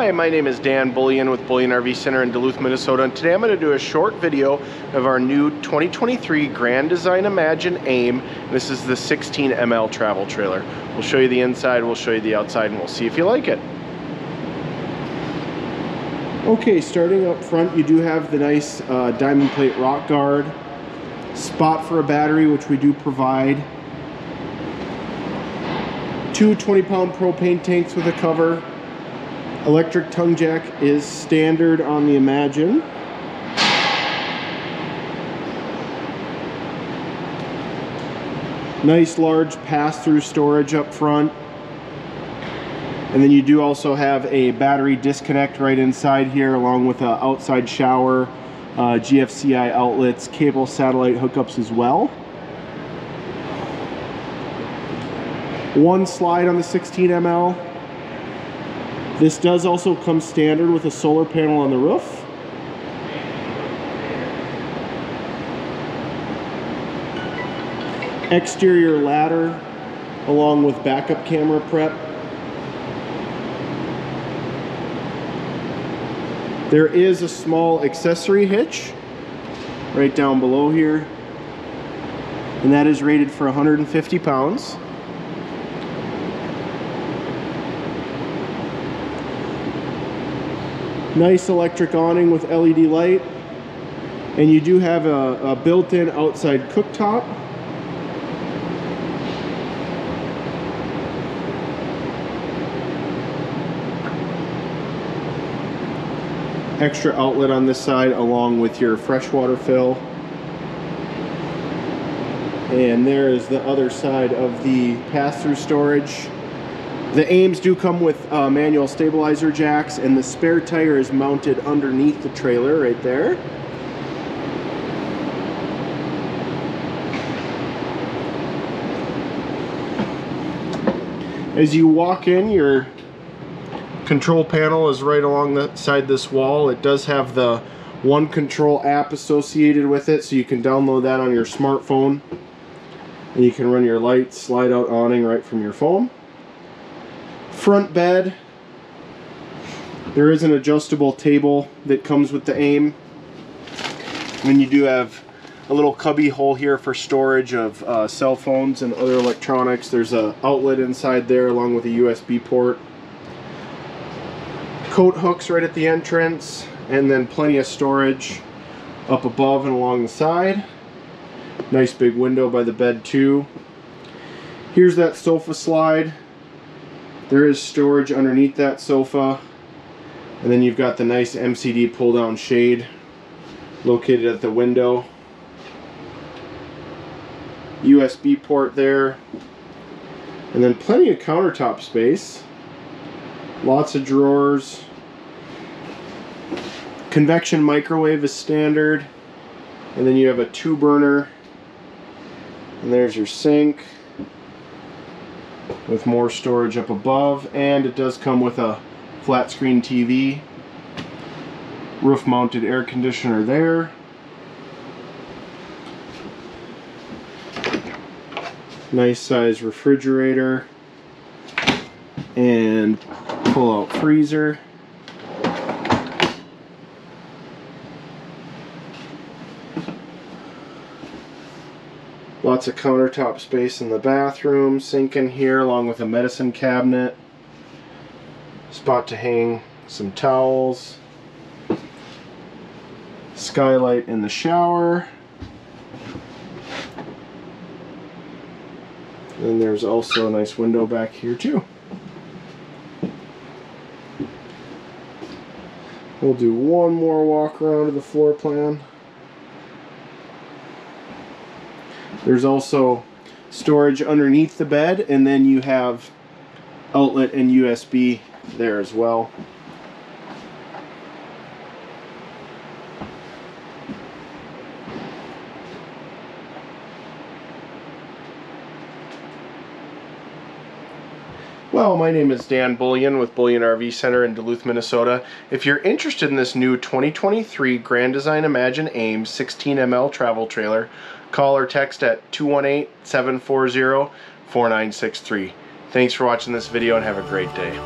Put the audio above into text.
Hi, my name is Dan Bullion with Bullion RV Center in Duluth, Minnesota, and today I'm going to do a short video of our new 2023 Grand Design Imagine AIM. This is the 16 ML travel trailer. We'll show you the inside, we'll show you the outside, and we'll see if you like it. Okay, starting up front, you do have the nice diamond plate rock guard, spot for a battery, which we do provide, 2 20-pound propane tanks with a cover. Electric tongue jack is standard on the Imagine. Nice large pass-through storage up front. And then you do also have a battery disconnect right inside here, along with an outside shower, GFCI outlets, cable satellite hookups as well. One slide on the 16 ML. This does also come standard with a solar panel on the roof. Exterior ladder along with backup camera prep. There is a small accessory hitch right down below here, and that is rated for 150 pounds. Nice electric awning with LED light, and you do have a built-in outside cooktop. Extra outlet on this side along with your freshwater fill. And there is the other side of the pass-through storage. The AIMs do come with manual stabilizer jacks, and the spare tire is mounted underneath the trailer right there. As you walk in, your control panel is right along the side this wall. It does have the One Control app associated with it, so you can download that on your smartphone. And you can run your lights, slide out awning right from your phone. Front bed, there is an adjustable table that comes with the AIM. And then you do have a little cubby hole here for storage of cell phones and other electronics. There's an outlet inside there along with a USB port. Coat hooks right at the entrance, and then plenty of storage up above and along the side. Nice big window by the bed too. Here's that sofa slide. There is storage underneath that sofa, and then you've got the nice MCD pull down shade located at the window. USB port there, and then plenty of countertop space, lots of drawers. Convection microwave is standard, and then you have a 2-burner, and there's your sink with more storage up above, and it does come with a flat screen TV, roof mounted air conditioner there, nice size refrigerator and pull out freezer. Lots of countertop space in the bathroom, sink in here along with a medicine cabinet, spot to hang some towels, skylight in the shower, and there's also a nice window back here too. We'll do one more walk around of the floor plan. There's also storage underneath the bed, and then you have outlet and USB there as well. Well, my name is Dan Bullion with Bullion RV Center in Duluth, Minnesota. If you're interested in this new 2023 Grand Design Imagine AIM 16 ML travel trailer, call or text at 218-740-4963. Thanks for watching this video and have a great day.